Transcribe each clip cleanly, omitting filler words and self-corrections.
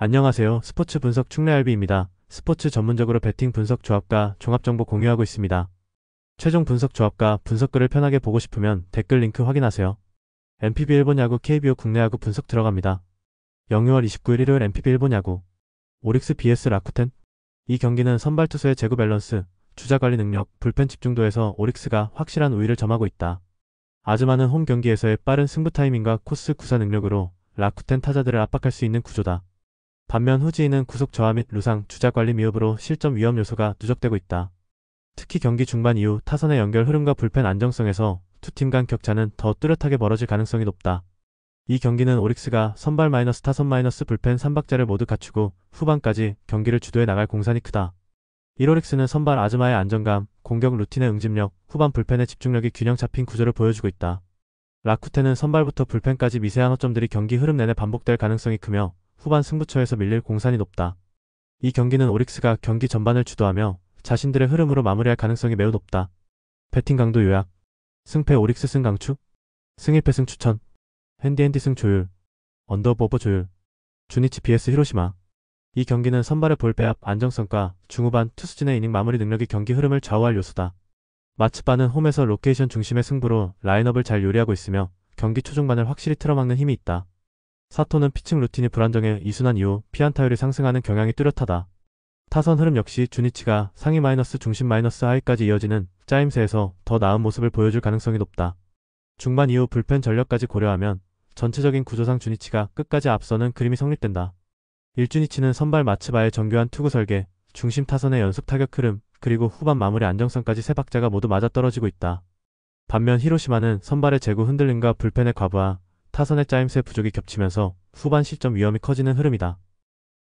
안녕하세요. 스포츠 분석 충래알비입니다. 스포츠 전문적으로 배팅 분석 조합과 종합정보 공유하고 있습니다. 최종 분석 조합과 분석글을 편하게 보고 싶으면 댓글 링크 확인하세요. NPB 일본 야구 KBO 국내 야구 분석 들어갑니다. 영유월 29일 일요일 NPB 일본 야구 오릭스 vs 라쿠텐. 이 경기는 선발 투수의 제구 밸런스, 주자 관리 능력, 불펜 집중도에서 오릭스가 확실한 우위를 점하고 있다. 아주 많은 홈 경기에서의 빠른 승부 타이밍과 코스 구사 능력으로 라쿠텐 타자들을 압박할 수 있는 구조다. 반면 후지인은 구속 저하 및 루상, 주자 관리 미흡으로 실점 위험 요소가 누적되고 있다. 특히 경기 중반 이후 타선의 연결 흐름과 불펜 안정성에서 두 팀 간 격차는 더 뚜렷하게 벌어질 가능성이 높다. 이 경기는 오릭스가 선발 마이너스 타선 마이너스 불펜 3박자를 모두 갖추고 후반까지 경기를 주도해 나갈 공산이 크다. 1오릭스는 선발 아즈마의 안정감, 공격 루틴의 응집력, 후반 불펜의 집중력이 균형 잡힌 구조를 보여주고 있다. 라쿠텐은 선발부터 불펜까지 미세한 허점들이 경기 흐름 내내 반복될 가능성이 크며 후반 승부처에서 밀릴 공산이 높다. 이 경기는 오릭스가 경기 전반을 주도하며 자신들의 흐름으로 마무리할 가능성이 매우 높다. 배팅 강도 요약. 승패 오릭스 승 강추. 승 1패 승 추천. 핸디핸디 승 조율. 언더오버 조율. 주니치 vs 히로시마. 이 경기는 선발의 볼 배합 안정성과 중후반 투수진의 이닝 마무리 능력이 경기 흐름을 좌우할 요소다. 마츠바는 홈에서 로케이션 중심의 승부로 라인업을 잘 요리하고 있으며 경기 초중반을 확실히 틀어막는 힘이 있다. 사토는 피칭 루틴이 불안정해 2순환 이후 피안타율이 상승하는 경향이 뚜렷하다. 타선 흐름 역시 주니치가 상위 마이너스 중심 마이너스 하위까지 이어지는 짜임새에서 더 나은 모습을 보여줄 가능성이 높다. 중반 이후 불펜 전력까지 고려하면 전체적인 구조상 주니치가 끝까지 앞서는 그림이 성립된다. 1주니치는 선발 마츠바의 정교한 투구 설계, 중심 타선의 연속 타격 흐름, 그리고 후반 마무리 안정성까지 세 박자가 모두 맞아떨어지고 있다. 반면 히로시마는 선발의 제구 흔들림과 불펜의 과부하, 타선의 짜임새 부족이 겹치면서 후반 실점 위험이 커지는 흐름이다.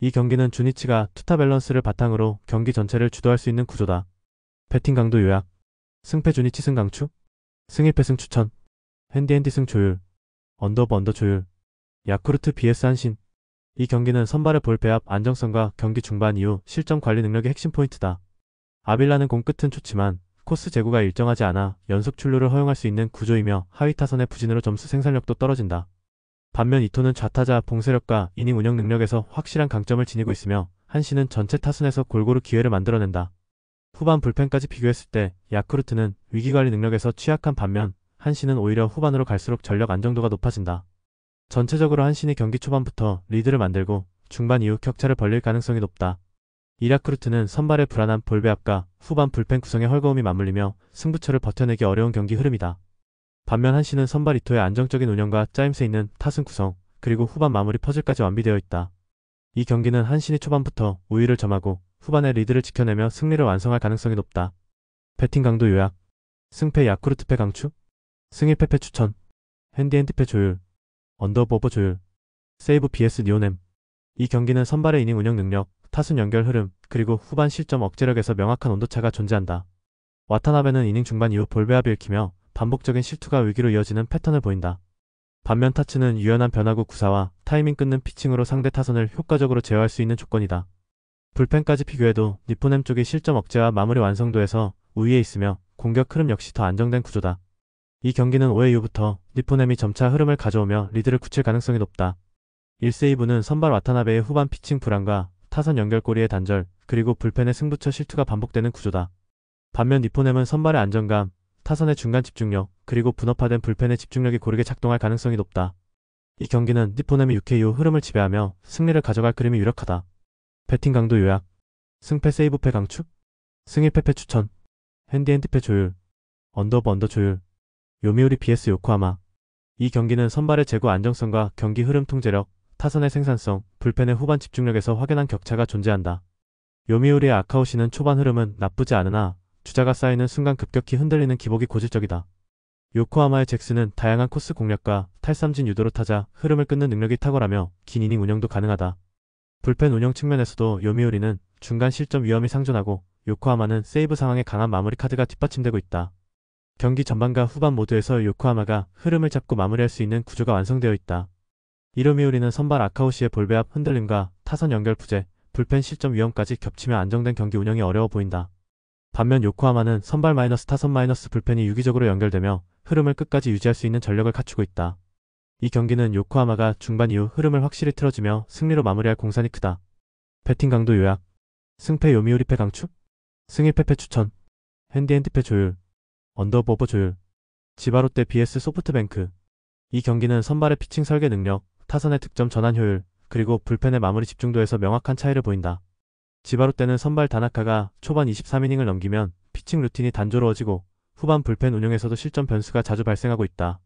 이 경기는 주니치가 투타 밸런스를 바탕으로 경기 전체를 주도할 수 있는 구조다. 배팅 강도 요약. 승패 주니치 승 강추. 승 1패 승 추천. 핸디핸디 승 조율. 언더오버 언더 조율. 야쿠르트 vs 한신. 이 경기는 선발의 볼 배합 안정성과 경기 중반 이후 실점 관리 능력의 핵심 포인트다. 아빌라는 공 끝은 좋지만 코스 제구가 일정하지 않아 연속 출루를 허용할 수 있는 구조이며 하위 타선의 부진으로 점수 생산력도 떨어진다. 반면 이토는 좌타자 봉쇄력과 이닝 운영 능력에서 확실한 강점을 지니고 있으며 한신은 전체 타순에서 골고루 기회를 만들어낸다. 후반 불펜까지 비교했을 때 야쿠르트는 위기관리 능력에서 취약한 반면 한신은 오히려 후반으로 갈수록 전력 안정도가 높아진다. 전체적으로 한신이 경기 초반부터 리드를 만들고 중반 이후 격차를 벌릴 가능성이 높다. 야쿠르트는 선발의 불안한 볼배합과 후반 불펜 구성의 헐거움이 맞물리며 승부처를 버텨내기 어려운 경기 흐름이다. 반면 한신은 선발 이토의 안정적인 운영과 짜임새 있는 타순 구성, 그리고 후반 마무리 퍼즐까지 완비되어 있다. 이 경기는 한신이 초반부터 우위를 점하고 후반에 리드를 지켜내며 승리를 완성할 가능성이 높다. 배팅 강도 요약. 승패 야쿠르트패 강추. 승 1패패 추천. 핸디핸디패 조율. 언더오버 조율. 세이브 vs 니오넴. 이 경기는 선발의 이닝 운영 능력, 타순 연결 흐름, 그리고 후반 실점 억제력에서 명확한 온도차가 존재한다. 와타나베는 이닝 중반 이후 볼배합이 읽히며 반복적인 실투가 위기로 이어지는 패턴을 보인다. 반면 타츠는 유연한 변화구 구사와 타이밍 끊는 피칭으로 상대 타선을 효과적으로 제어할 수 있는 조건이다. 불펜까지 비교해도 니포넴 쪽이 실점 억제와 마무리 완성도에서 우위에 있으며 공격 흐름 역시 더 안정된 구조다. 이 경기는 5회 이후부터 니포넴이 점차 흐름을 가져오며 리드를 굳힐 가능성이 높다. 1세이브는 선발 와타나베의 후반 피칭 불안과 타선 연결고리의 단절, 그리고 불펜의 승부처 실투가 반복되는 구조다. 반면 니포넴은 선발의 안정감, 타선의 중간 집중력, 그리고 분업화된 불펜의 집중력이 고르게 작동할 가능성이 높다. 이 경기는 니포넴이 6회 이후 흐름을 지배하며 승리를 가져갈 그림이 유력하다. 배팅 강도 요약. 승패 세이브패 강추. 승 1패패 추천. 핸디핸디패 조율. 언더오버 언더 조율. 요미우리 vs 요코하마. 이 경기는 선발의 제구 안정성과 경기 흐름 통제력, 타선의 생산성, 불펜의 후반 집중력에서 확연한 격차가 존재한다. 요미우리의 아카오시는 초반 흐름은 나쁘지 않으나 주자가 쌓이는 순간 급격히 흔들리는 기복이 고질적이다. 요코하마의 잭스는 다양한 코스 공략과 탈삼진 유도로 타자 흐름을 끊는 능력이 탁월하며 긴 이닝 운영도 가능하다. 불펜 운영 측면에서도 요미우리는 중간 실점 위험이 상존하고 요코하마는 세이브 상황에 강한 마무리 카드가 뒷받침되고 있다. 경기 전반과 후반 모두에서 요코하마가 흐름을 잡고 마무리할 수 있는 구조가 완성되어 있다. 이로미우리는 선발 아카오시의 볼배합 흔들림과 타선 연결 부재, 불펜 실점 위험까지 겹치며 안정된 경기 운영이 어려워 보인다. 반면 요코하마는 선발 마이너스 타선 마이너스 불펜이 유기적으로 연결되며 흐름을 끝까지 유지할 수 있는 전력을 갖추고 있다. 이 경기는 요코하마가 중반 이후 흐름을 확실히 틀어주며 승리로 마무리할 공산이 크다. 배팅 강도 요약. 승패 요미우리패 강추. 승일패패 추천. 핸디핸디패 조율. 언더오버 조율. 지바롯데 vs 소프트뱅크. 이 경기는 선발의 피칭 설계 능력, 타선의 득점 전환 효율, 그리고 불펜의 마무리 집중도에서 명확한 차이를 보인다. 지바롯데는 선발 다나카가 초반 23이닝을 넘기면 피칭 루틴이 단조로워지고 후반 불펜 운영에서도 실점 변수가 자주 발생하고 있다.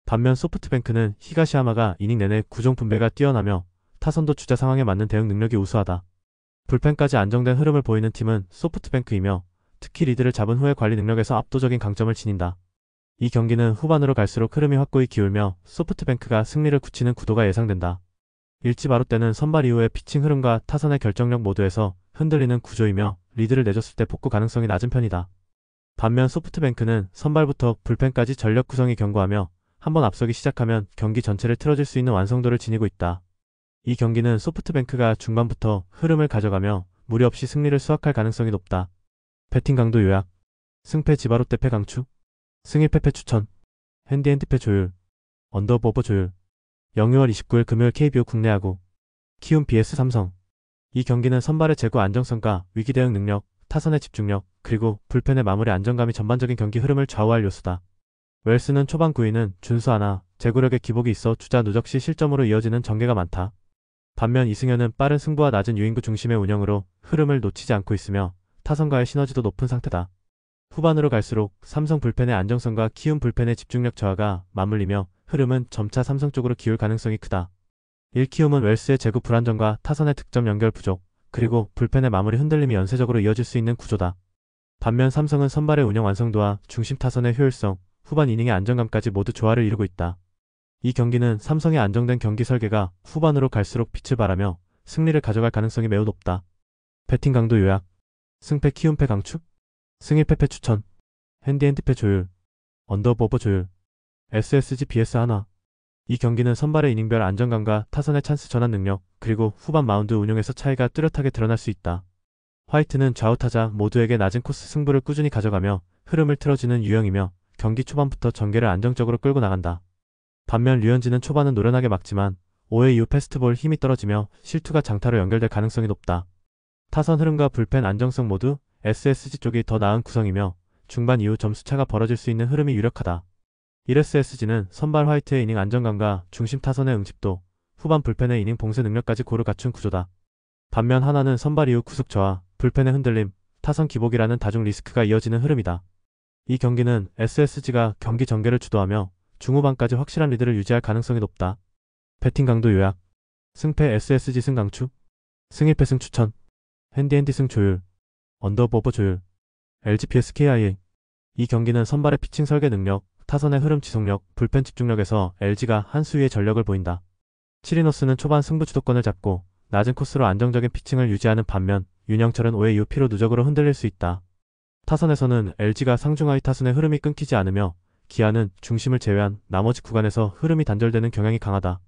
반면 소프트뱅크는 히가시야마가 이닝 내내 구종 분배가 뛰어나며 타선도 주자 상황에 맞는 대응 능력이 우수하다. 불펜까지 안정된 흐름을 보이는 팀은 소프트뱅크이며 특히 리드를 잡은 후의 관리 능력에서 압도적인 강점을 지닌다. 이 경기는 후반으로 갈수록 흐름이 확고히 기울며 소프트뱅크가 승리를 굳히는 구도가 예상된다. 일찌바롯데는 선발 이후의 피칭 흐름과 타선의 결정력 모두에서 흔들리는 구조이며 리드를 내줬을 때 복구 가능성이 낮은 편이다. 반면 소프트뱅크는 선발부터 불펜까지 전력 구성이 견고하며 한번 앞서기 시작하면 경기 전체를 틀어줄 수 있는 완성도를 지니고 있다. 이 경기는 소프트뱅크가 중반부터 흐름을 가져가며 무리 없이 승리를 수확할 가능성이 높다. 배팅 강도 요약. 승패 지바롯데패 강추. 승일패패 추천. 핸디핸디패 조율. 언더오버 조율. 0-6월 29일 금요일 KBO 국내 야구. 키움 vs 삼성. 이 경기는 선발의 제구 안정성과 위기 대응 능력, 타선의 집중력, 그리고 불펜의 마무리 안정감이 전반적인 경기 흐름을 좌우할 요소다. 웰스는 초반 9이는 준수 하나, 제구력의 기복이 있어 주자 누적 시 실점으로 이어지는 전개가 많다. 반면 이승현은 빠른 승부와 낮은 유인구 중심의 운영으로 흐름을 놓치지 않고 있으며 타선과의 시너지도 높은 상태다. 후반으로 갈수록 삼성 불펜의 안정성과 키움 불펜의 집중력 저하가 맞물리며 흐름은 점차 삼성 쪽으로 기울 가능성이 크다. 1키움은 웰스의 제구 불안정과 타선의 득점 연결 부족, 그리고 불펜의 마무리 흔들림이 연쇄적으로 이어질 수 있는 구조다. 반면 삼성은 선발의 운영 완성도와 중심 타선의 효율성, 후반 이닝의 안정감까지 모두 조화를 이루고 있다. 이 경기는 삼성의 안정된 경기 설계가 후반으로 갈수록 빛을 발하며 승리를 가져갈 가능성이 매우 높다. 배팅 강도 요약. 승패 키움패 강추. 승일패패 추천. 핸디핸디패 조율. 언더오버 조율. SSG vs 한화. 이 경기는 선발의 이닝별 안정감과 타선의 찬스 전환 능력, 그리고 후반 마운드 운용에서 차이가 뚜렷하게 드러날 수 있다. 화이트는 좌우 타자 모두에게 낮은 코스 승부를 꾸준히 가져가며 흐름을 틀어주는 유형이며 경기 초반부터 전개를 안정적으로 끌고 나간다. 반면 류현진은 초반은 노련하게 막지만 5회 이후 패스트볼 힘이 떨어지며 실투가 장타로 연결될 가능성이 높다. 타선 흐름과 불펜 안정성 모두 SSG 쪽이 더 나은 구성이며 중반 이후 점수차가 벌어질 수 있는 흐름이 유력하다. 1SSG는 선발 화이트의 이닝 안정감과 중심 타선의 응집도, 후반 불펜의 이닝 봉쇄 능력까지 고루 갖춘 구조다. 반면 하나는 선발 이후 구속 저하, 불펜의 흔들림, 타선 기복이라는 다중 리스크가 이어지는 흐름이다. 이 경기는 SSG가 경기 전개를 주도하며 중후반까지 확실한 리드를 유지할 가능성이 높다. 배팅 강도 요약. 승패 SSG 승 강추. 승일패 승 추천. 핸디핸디 승 조율. 언더오버 조율. LG vs KIA. 이 경기는 선발의 피칭 설계 능력, 타선의 흐름 지속력, 불펜 집중력에서 LG가 한 수위의 전력을 보인다. 치리노스는 초반 승부 주도권을 잡고 낮은 코스로 안정적인 피칭을 유지하는 반면 윤영철은 5회 이후 피로 누적으로 흔들릴 수 있다. 타선에서는 LG가 상중하위 타선의 흐름이 끊기지 않으며 기아는 중심을 제외한 나머지 구간에서 흐름이 단절되는 경향이 강하다.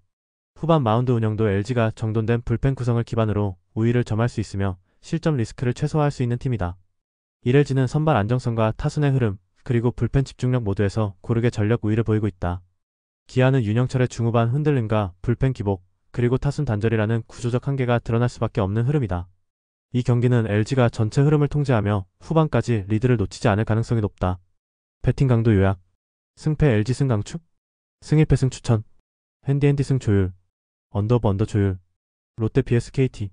후반 마운드 운영도 LG가 정돈된 불펜 구성을 기반으로 우위를 점할 수 있으며 실점 리스크를 최소화할 수 있는 팀이다. LG는 선발 안정성과 타순의 흐름, 그리고 불펜 집중력 모두에서 고르게 전력 우위를 보이고 있다. 기아는 윤영철의 중후반 흔들림과 불펜 기복, 그리고 타순 단절이라는 구조적 한계가 드러날 수밖에 없는 흐름이다. 이 경기는 LG가 전체 흐름을 통제하며 후반까지 리드를 놓치지 않을 가능성이 높다. 배팅 강도 요약. 승패 LG 승 강추. 승일패 승 추천. 핸디핸디 승 조율. 언더 조율. 롯데 vs KT.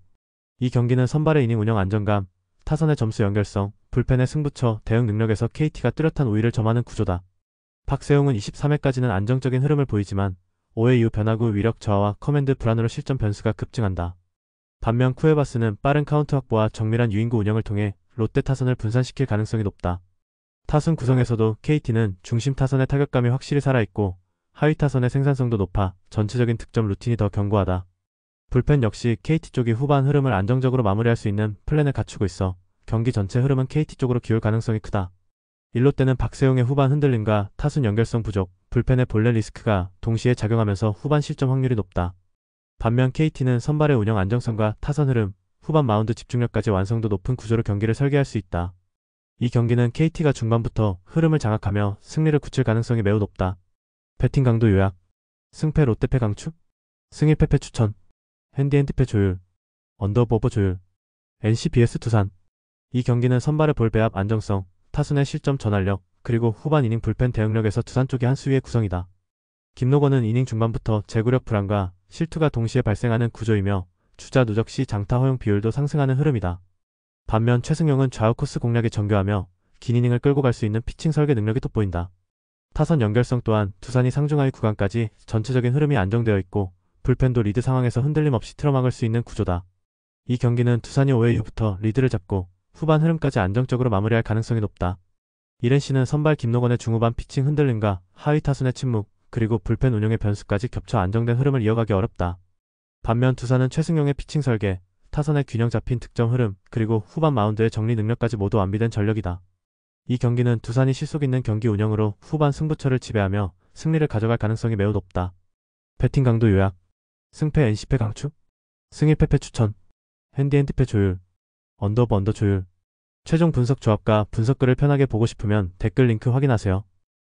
이 경기는 선발의 이닝 운영 안정감, 타선의 점수 연결성, 불펜의 승부처 대응 능력에서 KT가 뚜렷한 우위를 점하는 구조다. 박세웅은 23회까지는 안정적인 흐름을 보이지만 5회 이후 변화구 위력 저하와 커맨드 불안으로 실점 변수가 급증한다. 반면 쿠에바스는 빠른 카운트 확보와 정밀한 유인구 운영을 통해 롯데 타선을 분산시킬 가능성이 높다. 타순 구성에서도 KT는 중심 타선의 타격감이 확실히 살아있고 하위 타선의 생산성도 높아 전체적인 득점 루틴이 더 견고하다. 불펜 역시 KT 쪽이 후반 흐름을 안정적으로 마무리할 수 있는 플랜을 갖추고 있어 경기 전체 흐름은 KT 쪽으로 기울 가능성이 크다. 일롯데는 박세웅의 후반 흔들림과 타순 연결성 부족, 불펜의 볼넷 리스크가 동시에 작용하면서 후반 실점 확률이 높다. 반면 KT는 선발의 운영 안정성과 타선 흐름, 후반 마운드 집중력까지 완성도 높은 구조로 경기를 설계할 수 있다. 이 경기는 KT가 중반부터 흐름을 장악하며 승리를 굳힐 가능성이 매우 높다. 배팅 강도 요약. 승패 롯데패 강추? 승일 패패 추천. 핸디핸드패 조율. 언더오버 조율. NC vs 두산. 이 경기는 선발의 볼 배합 안정성, 타순의 실점 전환력, 그리고 후반 이닝 불펜 대응력에서 두산 쪽이 한 수위의 구성이다. 김노건은 이닝 중반부터 제구력 불안과 실투가 동시에 발생하는 구조이며 주자 누적 시 장타 허용 비율도 상승하는 흐름이다. 반면 최승용은 좌우 코스 공략에 정교하며 긴 이닝을 끌고 갈 수 있는 피칭 설계 능력이 돋보인다. 타선 연결성 또한 두산이 상중하위 구간까지 전체적인 흐름이 안정되어 있고 불펜도 리드 상황에서 흔들림 없이 틀어막을 수 있는 구조다. 이 경기는 두산이 5회 이후부터 리드를 잡고 후반 흐름까지 안정적으로 마무리할 가능성이 높다. 이렌시는 선발 김노건의 중후반 피칭 흔들림과 하위 타순의 침묵, 그리고 불펜 운용의 변수까지 겹쳐 안정된 흐름을 이어가기 어렵다. 반면 두산은 최승용의 피칭 설계, 타선의 균형 잡힌 득점 흐름, 그리고 후반 마운드의 정리 능력까지 모두 완비된 전력이다. 이 경기는 두산이 실속 있는 경기 운영으로 후반 승부처를 지배하며 승리를 가져갈 가능성이 매우 높다. 배팅 강도 요약. 승패 NC패 강추? 승일 패패 추천. 핸디핸드패 조율. 언더 조율. 최종 분석 조합과 분석글을 편하게 보고 싶으면 댓글 링크 확인하세요.